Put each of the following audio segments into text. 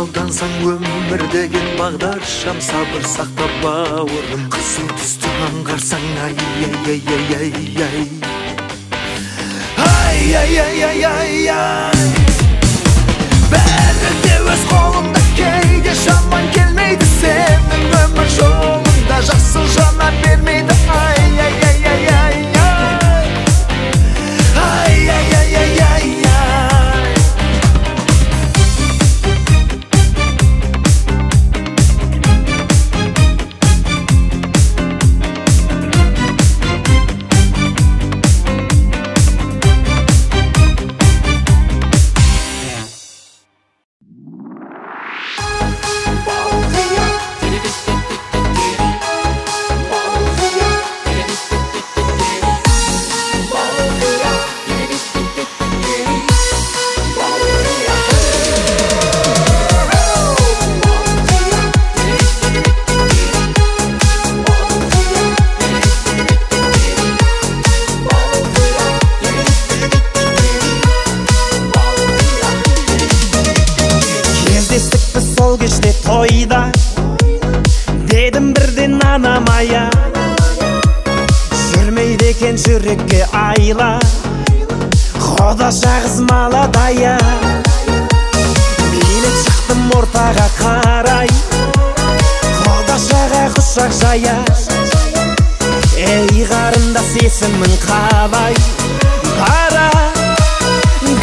алдансаң өмір деген бағдаршам, сабыр сақта бауырым, қызыл түсті аңғарсаң ай-яй-яй-яй-яй-яй. Ай-яй-яй-яй-яй-яй. Бәрі де өз қолында, кейде шаман келмейді, сенің өмір жолында жақсы жана бермейді. Ай-яй-яй-яй-яй-яй. Ай-яй-яй-яй-яй-яй. Тойда дедім бірден анамая, жүрмейді екен жүрекке айла, Құда шағыз маладая. Билет шықтым ортаға қарай, Құда шаға құшақ жая. Ей қарындас, есімің қалай? Бара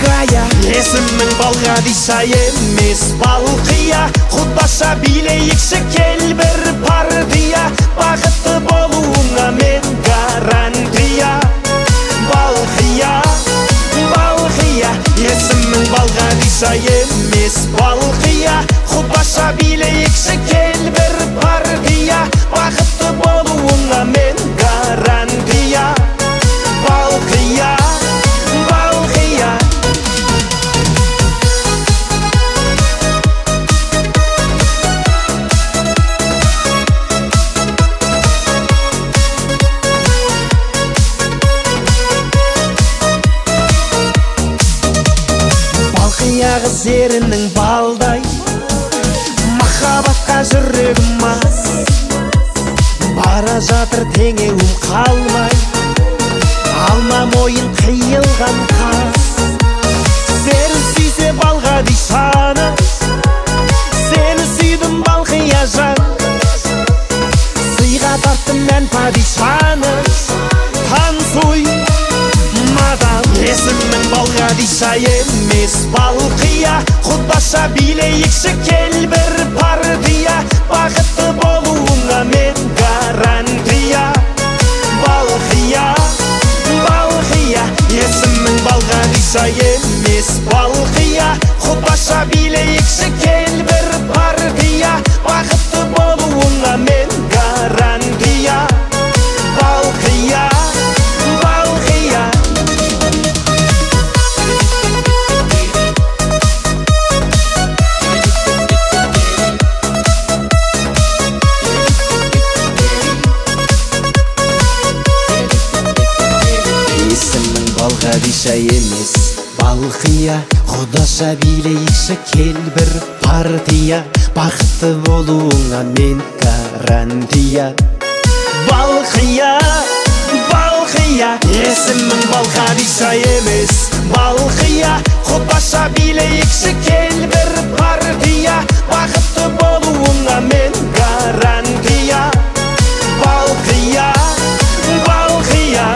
гая. Есімің Балғадиша емес Балқия, Құдаша билейікші кел бір партия, бақытты болуыңа мен гарантия. Балқия, Балқия. Есімің Балғадиша емес Балқия, Құдаша билейікші кел бір партия, бақытты болуыңа мен гарантия. Балқия, Балқия. Қыз ерінің балдай, махаббатқа жүрегім мас, бара жатыр теңеуім қалмай, алма мойын қиылған қас. Сені сүйсе Балғадишаны, сені сүйдім Балқия жан, сыйға тарттым мен падишаны. Танцуй мадам. Есімің Балғадиша емес Балқия, Құдаша билейікші кел бір партия, бақытты болуыңа мен гарантия. Балқия, Балқия. Есімің Балғадиша емес Балқия, Құдаша билейікші кел бір партия, бақытты болуыңа мен гарантия. Балқия, Балқия. Балғадиша емес Балқия, Құдаша билейікші кел бір партия, бақытты болуыңа мен гарантия. Балқия, Балқия. Есімің Балғадиша емес Балқия, Құдаша билейікші кел бір партия, бақытты болуыңа мен гарантия. Балқия, Балқия.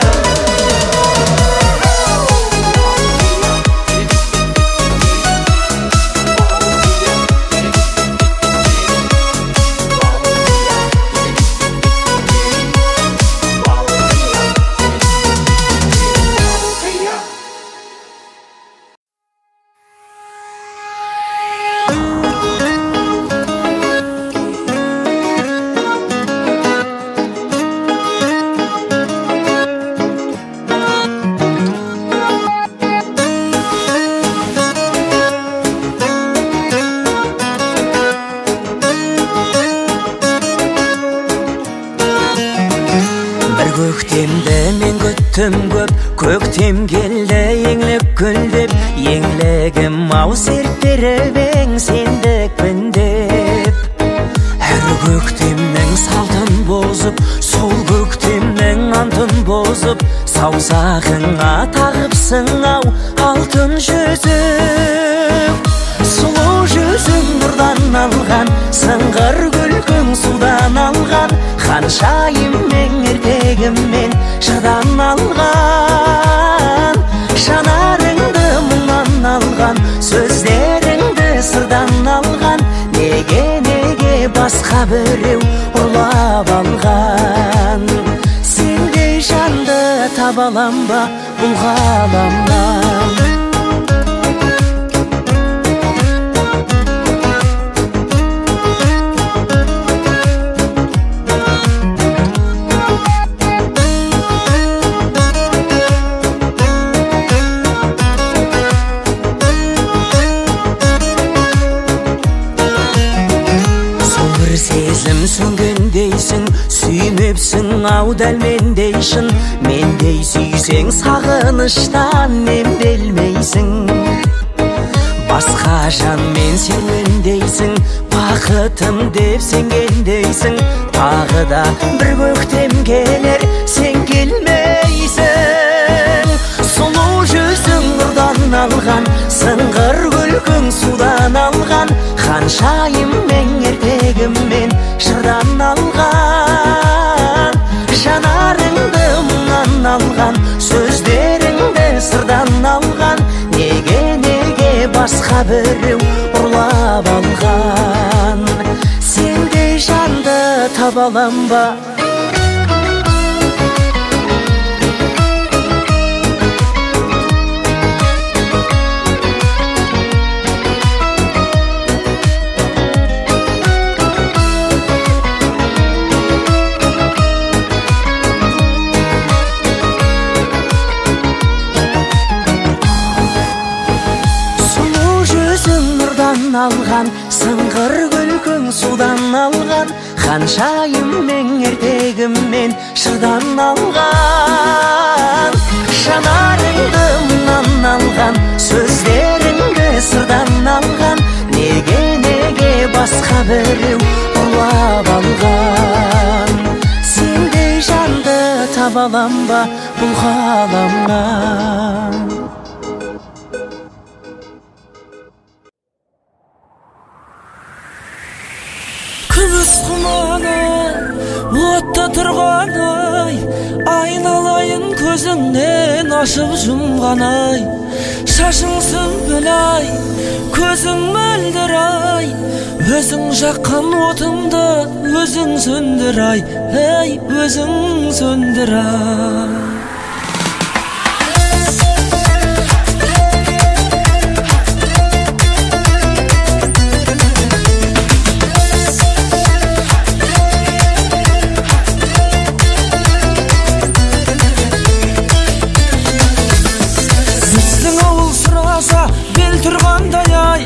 Көктемді мен күттім көп, көктем келді еңлік гүлдеп, еңлігім ау серт беріп ең сенді келмекпін деп. Әр көктемнің салтын бозып, сол көктемнің антын бозып, саусағыңа тағыпсың ау алтын жүзік. Сұлу жүзің нұрдан алған, сыңғыр күлкің судан алған, ханшайым ертегіммен жырдан алған. Жанарыңды мұңнан алған, сөздеріңді сырдан алған, неге басқа біреу ұрлап алған. Сендей жанды таба алам ба бұл ғаламнан? Сезім сөнгендейсің, сүймепсің ау дәл мендейшін. Мендей сүйсең сағыныштан емделмейсің. Басқа жанмен серуендейсің, бақытым деп сенгендейсің. Тағы да бір көктем келер, сен келмейсің. Сұлу жүзің нұрдан алған, сыңғыр күлкің судан алған, ханшайым ертегіммен жырдан алған. Жанарыңды мұңнан алған, сөздеріңді сырдан алған, неге басқа біреу ұрлап алған. Сендей жанды таба алам ба? Алған, сыңғыр күлкің судан алған, ханшайым ертегіммен жырдан алған. Жанарыңды мұңнан алған, сөздеріңді сырдан алған, неге басқа біреу ұрлап алған. Сендей жанды таба алам ба бұл ғаламнан? Күміс құманы отта тұрғаны-ай, айналайын көзіңнен ашып жұмғаны-ай. Шашың сүмбіл-ай, көзің мөлдір-ай, өзің жаққан отымды өзің сөндір-ай, ей, өзің сөндір-ай. Бел тұрғандай-ай,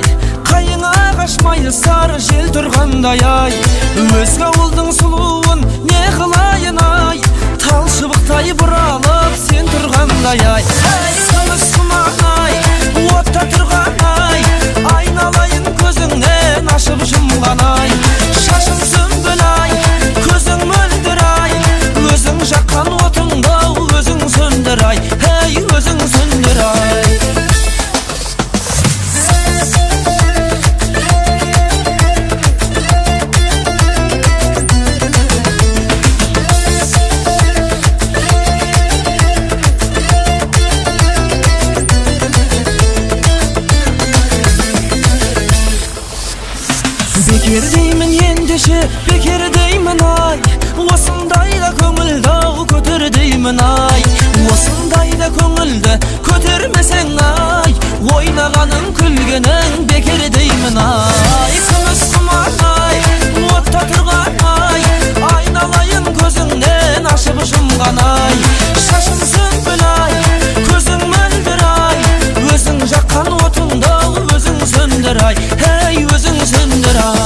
қайыңа қашмай сары жел тұрғандай-ай, өзге ауылдың сұлуын не қылайын-ай, тал шыбықтай бұралып сен тұрғандай-ай. Күміс құман-ай, отта тұрған-ай, айналайын көзіңнен ашып жұмған-ай. Шашың сүмбіл-ай, көзің мөлдір-ай, өзің жаққан отыңды өзің сөндір-ай, ей, өзің сөндір-ай. Бекер деймін ендеше, бекер деймін-ай, осындайда көңілді көтер деймін-ай. Осындайда көңілді көтермесең-ай, ойнағаның күлгенің бекер деймін-ай. Күміс құман-ай, отта тұрған-ай, айналайын көзіңнен ашып жұмған-ай. Шашың сүмбіл-ай, көзің мөлдір-ай, өзің жаққан отыңды өзің сөндір-ай, ей, өзің сөндір-ай.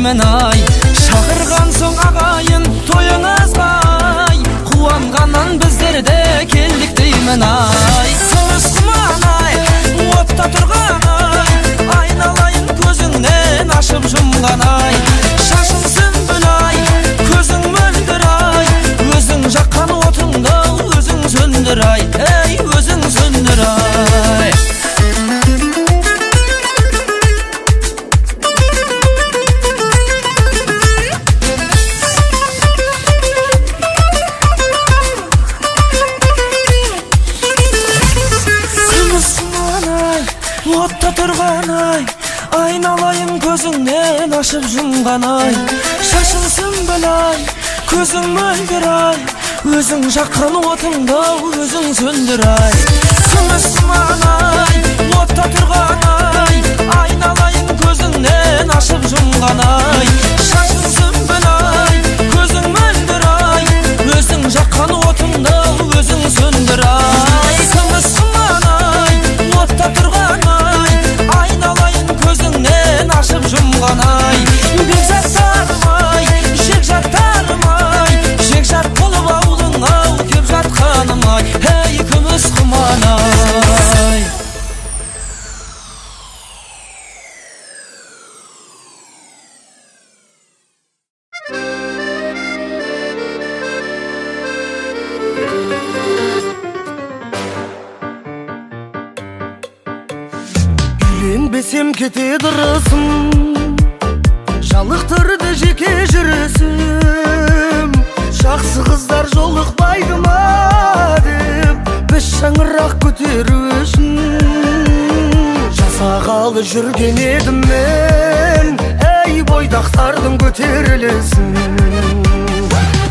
deymen ay. Şakırgan soň agayın toyuňyzga ay. Kuwanganan bizler de keldik deymen ay. Kımısman ay, otda turgan ay. Aynalayın gözüňden aşyp jumgan ay. Şaşynsın bülay, közüň möldir ay. Özüň jakkan otuňda özüň söndür ay. Ey özüň söndür ay. Otda turgan ay, aynalayın gözüňden aşyp jumgan ay. Şaşynsın belay, közüň möldir ay. Özüň jakkan otuňda özüň söndür ay. Kımısman ay, otda turgan ay. Aynalayın gözüňden aşyp jumgan ay. Şaşynsın belay, közüň möldir ay. Özüň jakkan otuňda özüň söndür ay. Kımısman ay, otda turgan ay. Aynalayın gözüňden aşyp jumgan ay. Bekzatlarym ay, şekjatlarym ay. Şekjat bolup awlyňa kep jatkanym ay. Hey kımısman ay. Bilinbesem ketedirisim, jalyktyrdy jeke jüresim. Şaksy kızlar jolukbaydym-a dep, biz şaňyrak köterip üçün jasagaly jürgen edim men. Ey boýdaklardyň köterilesin,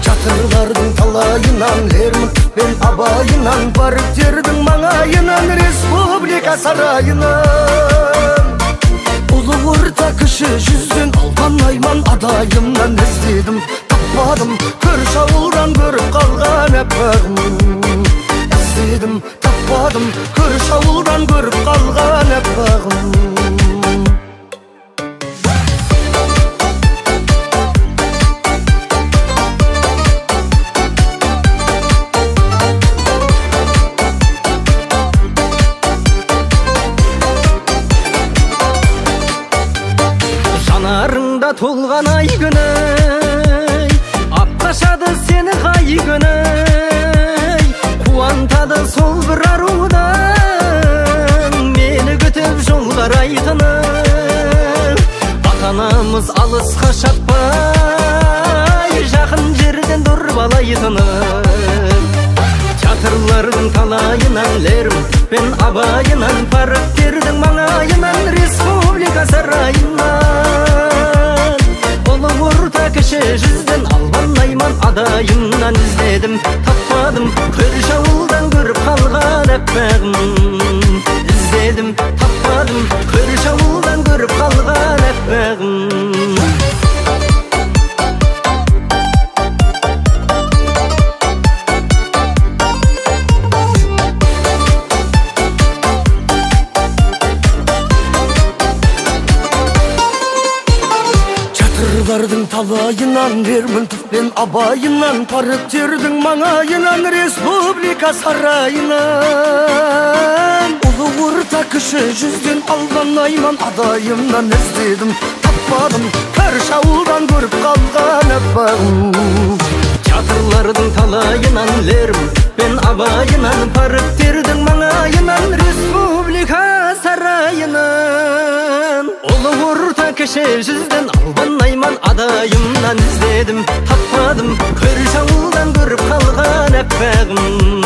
çatırlardyň talayынан Lermontov ben abayынан baryp terdiň maňaýынан Respublika sarayынан. Ulu orta kişi yüzden algan ayman adayımdan izledim, tapmadım. Körüş avuldan görüp kalgan epağım. İzledim, tapmadım. Körüş avuldan görüp kalgan epağım. Janarыңda tolgan ay güney, aptaşadı seni hay güney. Kuantady sol bir arudan, meni götüp jollar aytynyp. Atanamız alyska şatpay, jakyn jerden durbalaytynyp. Çatırlardyň talayынан Lermontov ben abayынан baryp terdiň maňaýынан Respublika sarayından. Ulu orta kişi yüzden algan ayman adayımdan izledim, tapmadım. Körüş avuldan görüp kalgan epağım. İzledim, tapmadım. Körüş avuldan görüp kalgan epağım. Çatırlardyň talayынан Lermontov ben abayından baryp terdiň maňaýынан Respublika sarayынан. Ulu orta kişi yüzden algan ayman adayımdan izledim, tapmadım. Körüş avuldan görüp kalgan epağım. Çatırlardyň talayынан Lermontov ben abayından baryp terdiň maňaýынан Respublika sarayынан. Ulu orta kişi yüzden algan ayman adayımdan izledim, tapmadım. Körüş avuldan görüp kalgan epağım.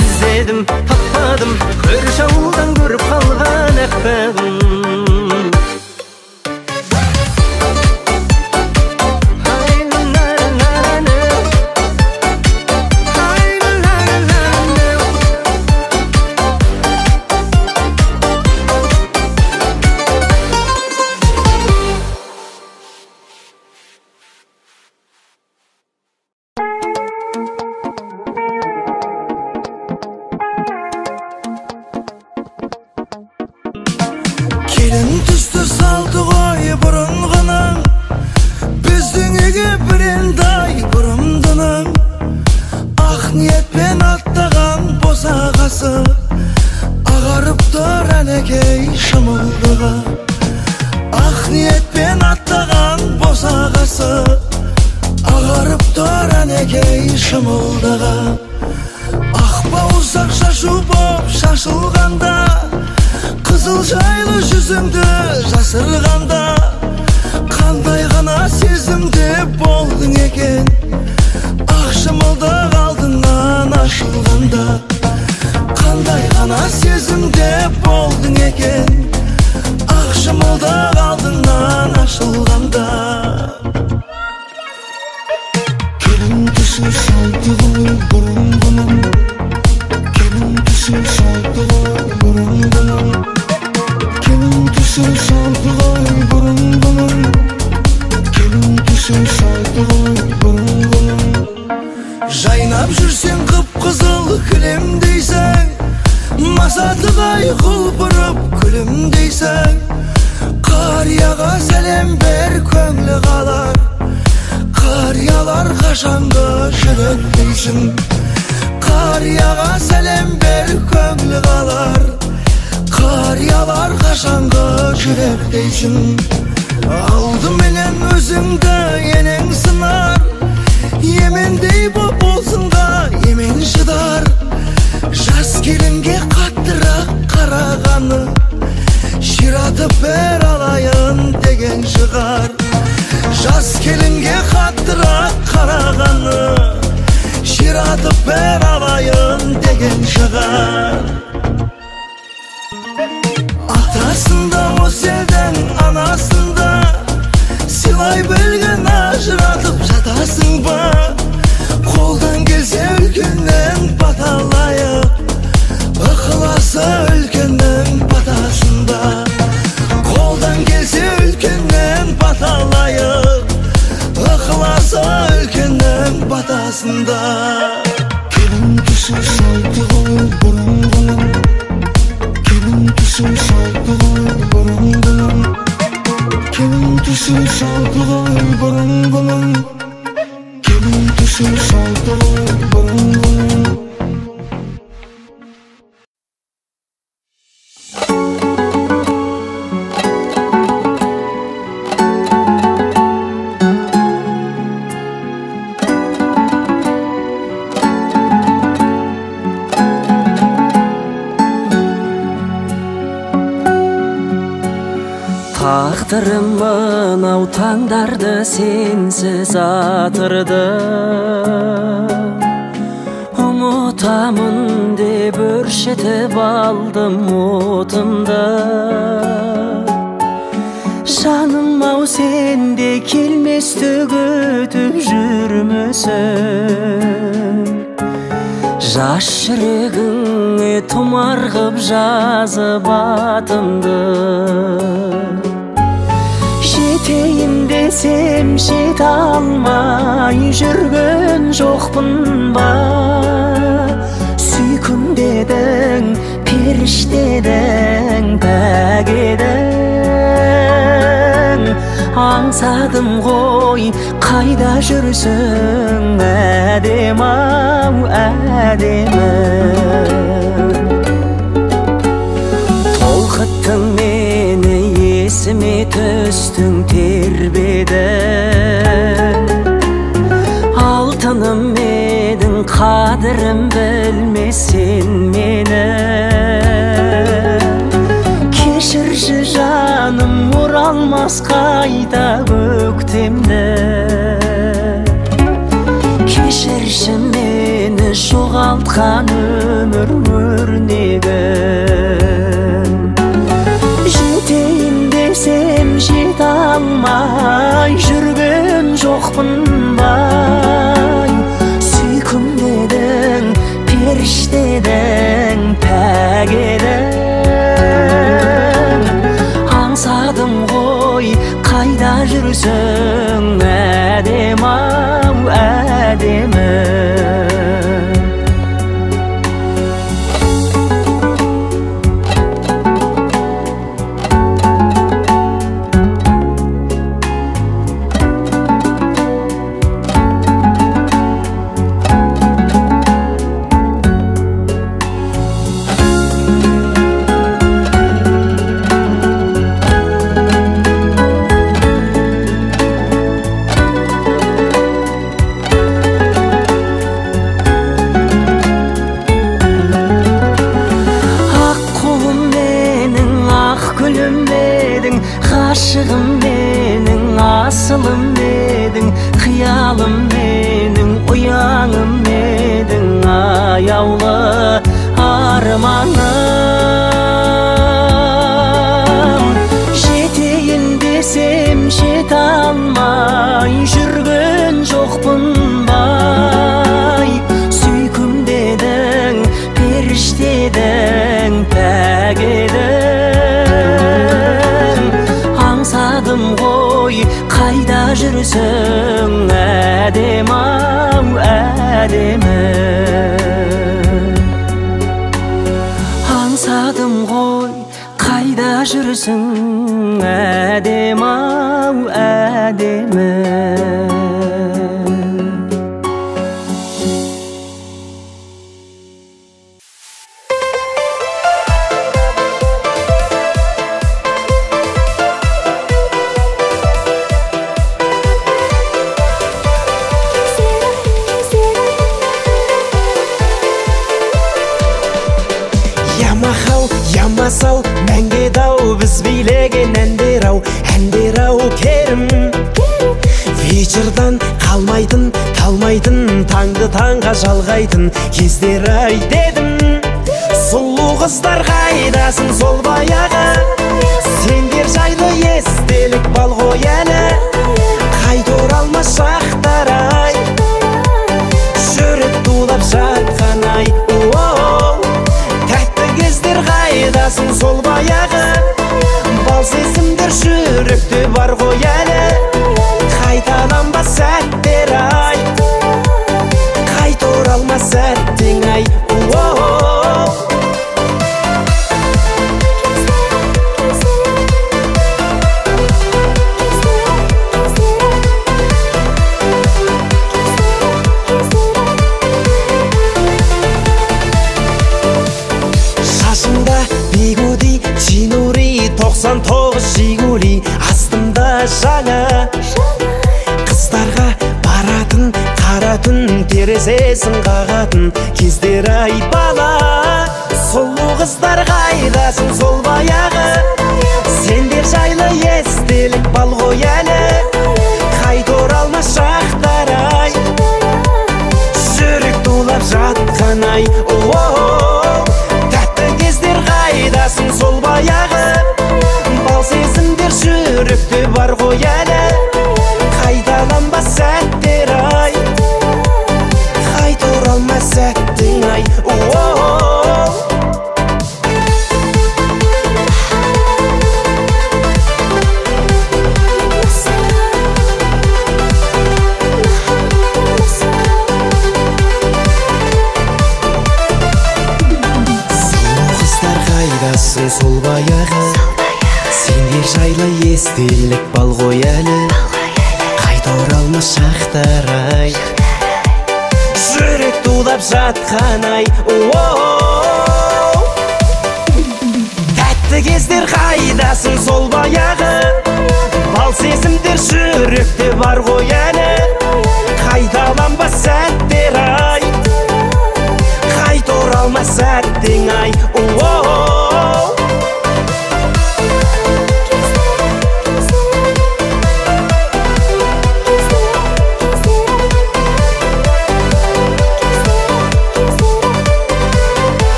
İzledim, tapmadım. Körüş avuldan görüp kalgan epağım. Kelin düştü saldı goy burun gana, Yüreği birinday kurumdunun Ak niyetpen attağan bozağası Ağarıp dur anekey şımıldığa Ak niyetpen attağan bozağası Ağarıp dur anekey şımıldığa Akba uzak şaşı bop şaşılganda Kızıl jaylı yüzümdü жасырғанда Қандай ғана сезімде болдың екен Ақ шымылдық алдыңнан ашылғанда Қандай ғана сезімде болдың екен Ақ шымылдық алдыңнан ашылғанда Келін түсі салды ғой бұрынғының Келін түсі салды ғой бұрынғының Келін түсі салды ғой бұрынғының Келін түсі салды ғой бұрынғының Жайнап жүрсең қып-қызыл кілемдейсің Масатығай құлпырып күлімдейсің Қарияға сәлем бер көңілі қалар Қариялар қашанғы жүректейсің Қарияға сәлем бер көңілі қалар Қариялар қашанғы жүректейсің Алдыменен өзіңді енең сынар Емендей боп болсынға емен шыдар Жас келінге қаттырақ қарағаны Ширатып бер алайын деген шығар Жас келінге қаттырақ қарағаны Ширатып бер алайын деген шығар Атасында осы елдің анасында Сыйлай білген ажыратып жатасың ба Қолдан келсе үлкеннен баталайық Ықыласы үлкеннің батасында Қолдан келсе үлкеннен баталайық Ықыласы үлкеннің батасында Келін түсі салды ғой бұрынғының Келін түсі салды ғой бұрынғының Келін түсі салды ғой бұрынғының Келін түсі салды ғой бұрынғының Тағдырым мынау таңдарды сенсіз атырды Ұмытамын деп өршітіп алдым отымды Жаным-ау сенде келместі күтіп жүрмісің Жас жүрегіңе тұмар қып жазып атымды Жетейін десем жете алмай жүрген жоқпын ба Сүйкім дедің, періштедің, пәк едің Аңсадым ғой, қайда жүрсің, әдем-ау, әдемі Толқыттың мені есіме түстің тербедің Алтыным едің, қадірім білмесен мені Кешірші жаным, оралмас қайта көктемді Кешірші мені жоғалтқан өмір өрнегін Жетейін десем жете алмай жүрген жоқпын бай Сүйкім дедің, періштедің, пәк едің Аңсадым ғой, қайда жүрсің, әдем-ау, әдемі жүрсің әдем-ау, әдемі. Аңсадым ғой, қайда жүрсің әдем-ау, әдемі. Ямасау, мәңге дау, біз билеген әндер-ау, әндер-ау керім. Вечердан қалмайтын, талмайтын, таңды таңға жалғайтын кездер-ай дедім. Сұлу қыздар қайдасың сол баяғы, сендер жайлы естелік бал ғой әлі. Қайта оралмас шақтар-ай, жүрек тулап жатқан-ай. Қайдасың сол баяғы, бал сезімдер жүректе бар ғой әлі. Қайталанбас сәттер-ай, қайта оралмас сәттең-ай. Тоқсан тоғыз Жигули, астымда жаңа. Қыздарға баратын, қара түн терезесін қағатын кездер-ай бала. Сұлу қыздар қайдасың сол баяғы, сендер жайлы естелік бал ғой әлі. Қайта оралмас шақтар-ай, жүрек тулап жатқан-ай. Тәтті кездер қайдасың сол баяғы, сезімдер жүректе бар ғой әлі. Қайталанбас сәттер-ай, қайта оралмас сәттең-ай. Сұлу қыздар қайдасың сол баяғы, сендер жайлы естелік бал ғой әлі. Қайта оралмас шақтар-ай, жүрек тулап жатқан-ай. Тәтті кездер қайдасың сол баяғы, бал сезімдер жүректе бар ғой әлі. Қайталанбас сәттер